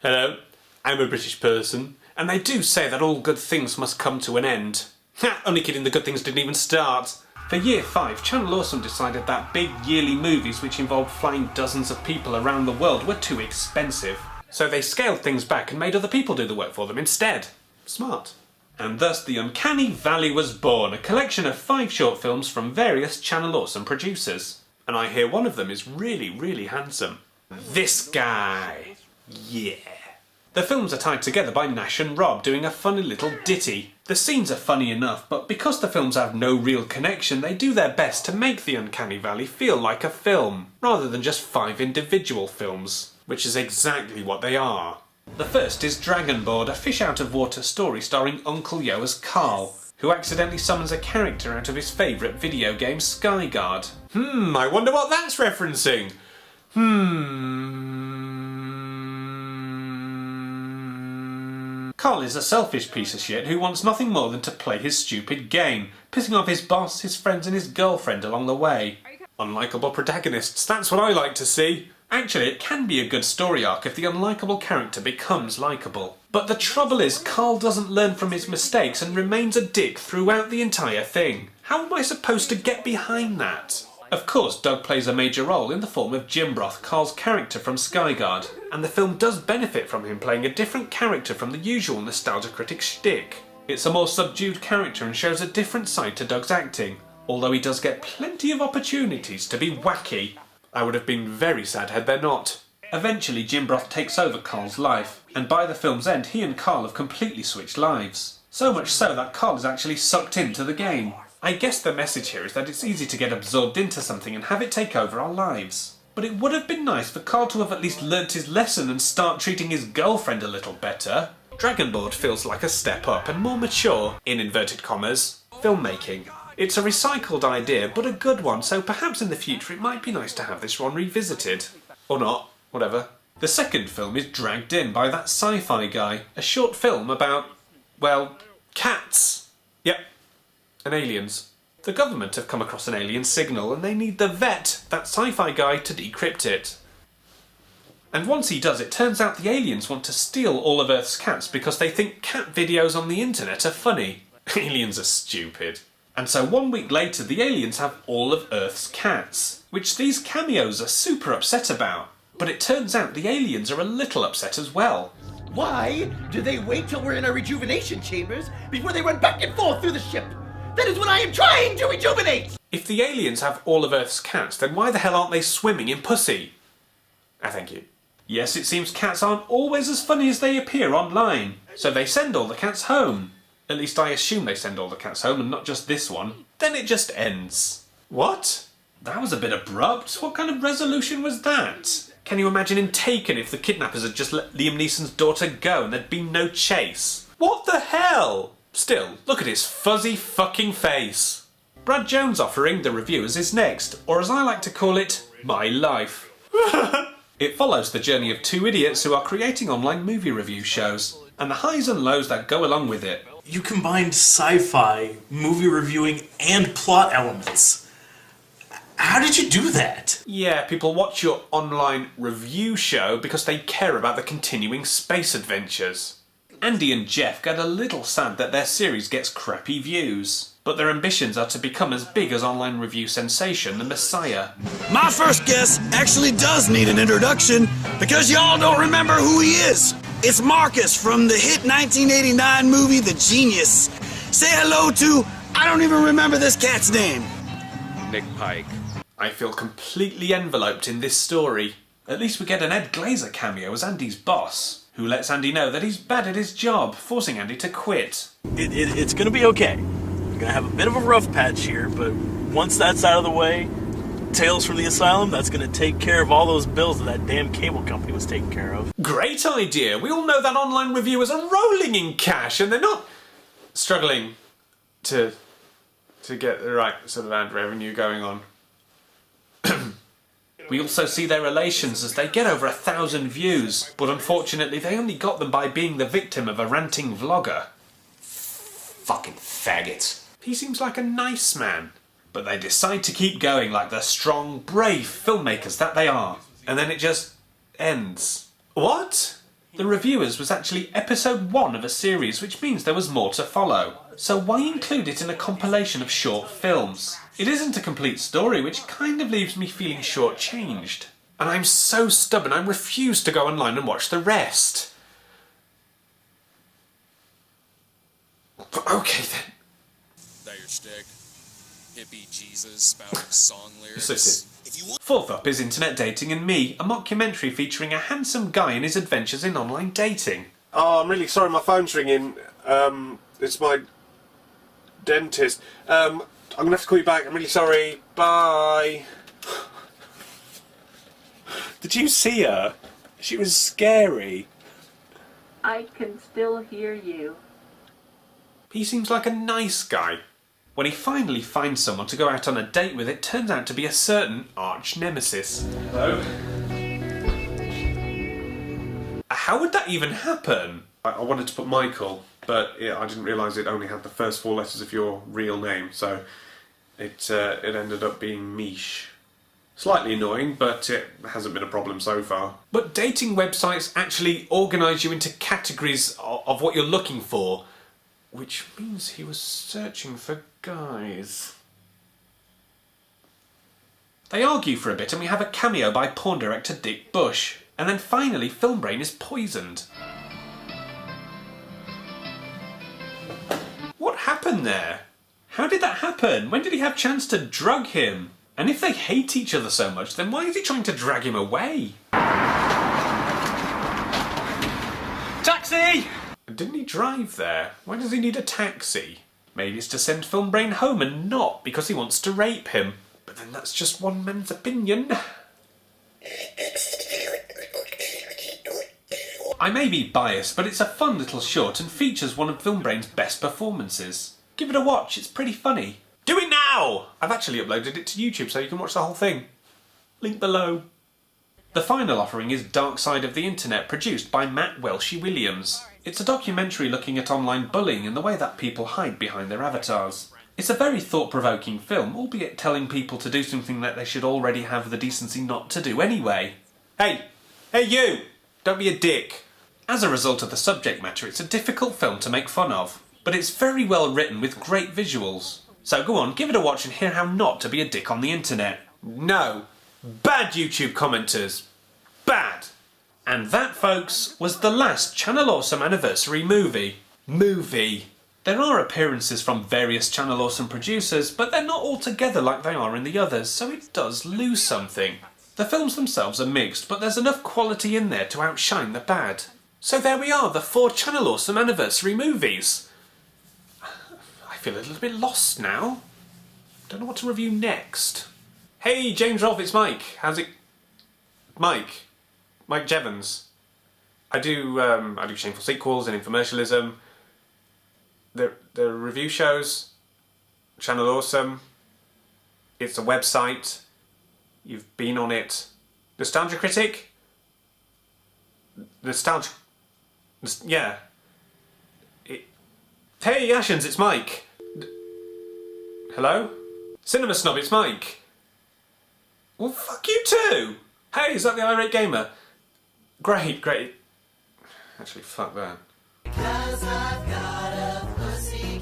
Hello, I'm a British person, and they do say that all good things must come to an end. Ha! Only kidding, the good things didn't even start. For Year 5, Channel Awesome decided that big yearly movies which involved flying dozens of people around the world were too expensive. So they scaled things back and made other people do the work for them instead. Smart. And thus the Uncanny Valley was born, a collection of 5 short films from various Channel Awesome producers. And I hear one of them is really, really handsome. This guy. Yeah. The films are tied together by Nash and Rob doing a funny little ditty. The scenes are funny enough, but because the films have no real connection, they do their best to make the Uncanny Valley feel like a film, rather than just 5 individual films, which is exactly what they are. The first is Dragonboard, a fish-out-of-water story starring Uncle Yo as Carl, who accidentally summons a character out of his favourite video game, Skyguard. I wonder what that's referencing. Carl is a selfish piece of shit who wants nothing more than to play his stupid game, pissing off his boss, his friends and his girlfriend along the way. Unlikable protagonists, that's what I like to see. Actually, it can be a good story arc if the unlikable character becomes likeable. But the trouble is, Carl doesn't learn from his mistakes and remains a dick throughout the entire thing. How am I supposed to get behind that? Of course, Doug plays a major role in the form of Jim Broth, Carl's character from Skyguard, and the film does benefit from him playing a different character from the usual nostalgia critic shtick. It's a more subdued character and shows a different side to Doug's acting, although he does get plenty of opportunities to be wacky. I would have been very sad had there not. Eventually, Jim Broth takes over Carl's life, and by the film's end, he and Carl have completely switched lives. So much so that Carl is actually sucked into the game. I guess the message here is that it's easy to get absorbed into something and have it take over our lives. But it would have been nice for Carl to have at least learnt his lesson and start treating his girlfriend a little better. Dragonboard feels like a step up and more mature, in inverted commas, filmmaking. It's a recycled idea, but a good one, so perhaps in the future it might be nice to have this one revisited. Or not, whatever. The second film is Dragged In by That Sci Fi Guy, a short film about, well, cats. Yep. And aliens. The government have come across an alien signal and they need the vet, that sci-fi guy, to decrypt it. And once he does, it turns out the aliens want to steal all of Earth's cats because they think cat videos on the internet are funny. Aliens are stupid. And so 1 week later, the aliens have all of Earth's cats, which these cameos are super upset about. But it turns out the aliens are a little upset as well. Why do they wait till we're in our rejuvenation chambers before they run back and forth through the ship? That is what I am trying to rejuvenate! If the aliens have all of Earth's cats, then why the hell aren't they swimming in pussy? Thank you. Yes, it seems cats aren't always as funny as they appear online, so they send all the cats home. At least I assume they send all the cats home and not just this one. Then it just ends. What? That was a bit abrupt. What kind of resolution was that? Can you imagine in Taken if the kidnappers had just let Liam Neeson's daughter go and there'd been no chase? What the hell? Still, look at his fuzzy fucking face. Brad Jones' offering, the reviewers, is next, or as I like to call it, my life. It follows the journey of 2 idiots who are creating online movie review shows, and the highs and lows that go along with it. You combined sci-fi, movie reviewing, and plot elements. How did you do that? Yeah, people watch your online review show because they care about the continuing space adventures. Andy and Jeff get a little sad that their series gets crappy views, but their ambitions are to become as big as online review sensation The Messiah. My first guest actually does need an introduction because y'all don't remember who he is. It's Marcus from the hit 1989 movie The Genius. Say hello to, I don't even remember this cat's name. Nick Pike. I feel completely enveloped in this story. At least we get an Ed Glazer cameo as Andy's boss, who lets Andy know that he's bad at his job, forcing Andy to quit. It's gonna be okay. We're gonna have a bit of a rough patch here, but once that's out of the way, Tales from the Asylum, that's gonna take care of all those bills that damn cable company was taking care of. Great idea! We all know that online reviewers are rolling in cash and they're not struggling to get the right sort of ad revenue going on. We also see their relations as they get over 1,000 views, but unfortunately they only got them by being the victim of a ranting vlogger. Fucking faggots. He seems like a nice man, but they decide to keep going like the strong, brave filmmakers that they are. And then it just ends. What? The Reviewers was actually episode 1 of a series, which means there was more to follow. So why include it in a compilation of short films? It isn't a complete story, which kind of leaves me feeling shortchanged. And I'm so stubborn, I refuse to go online and watch the rest. Okay then. That your shtick? Hippie Jesus spouting song lyrics? Listen. Fourth up is Internet Dating and Me, a mockumentary featuring a handsome guy and his adventures in online dating. Oh, I'm really sorry, my phone's ringing. It's my dentist. I'm gonna have to call you back. I'm really sorry. Bye. Did you see her? She was scary. I can still hear you. He seems like a nice guy. When he finally finds someone to go out on a date with, it turns out to be a certain arch nemesis. Hello? How would that even happen? I wanted to put Michael, but I didn't realise it only had the first 4 letters of your real name, so it ended up being Mish. Slightly annoying, but it hasn't been a problem so far. But dating websites actually organise you into categories of what you're looking for, which means he was searching for guys. They argue for a bit and we have a cameo by porn director Dick Bush. And then finally Film Brain is poisoned. What happened there? How did that happen? When did he have chance to drug him? And if they hate each other so much, then why is he trying to drag him away? Taxi! Didn't he drive there? Why does he need a taxi? Maybe it's to send Film Brain home and not because he wants to rape him. But then that's just one man's opinion. I may be biased, but it's a fun little short and features one of Film Brain's best performances. Give it a watch, it's pretty funny. Do it now! I've actually uploaded it to YouTube so you can watch the whole thing. Link below. The final offering is Dark Side of the Internet, produced by Matt Welshy Williams. It's a documentary looking at online bullying and the way that people hide behind their avatars. It's a very thought-provoking film, albeit telling people to do something that they should already have the decency not to do anyway. Hey! Hey you! Don't be a dick! As a result of the subject matter, it's a difficult film to make fun of, but it's very well written with great visuals. So go on, give it a watch and hear how not to be a dick on the internet. No! Bad YouTube commenters! Bad! And that, folks, was the last Channel Awesome anniversary movie. There are appearances from various Channel Awesome producers, but they're not all together like they are in the others, so it does lose something. The films themselves are mixed, but there's enough quality in there to outshine the bad. So there we are, the 4 Channel Awesome anniversary movies. I feel a little bit lost now. Don't know what to review next. Hey, James Rolfe, it's Mike. How's it... Mike Jevons. I do Shameful sequels and infomercialism. The review shows, Channel Awesome. It's a website. You've been on it. Nostalgia Critic? Yeah. Hey, Ashens, it's Mike. Hello? Cinema Snob, it's Mike. Well, fuck you too! Hey, is that the Irate Gamer? Great. Actually, fuck that. 'Cause I've got a pussy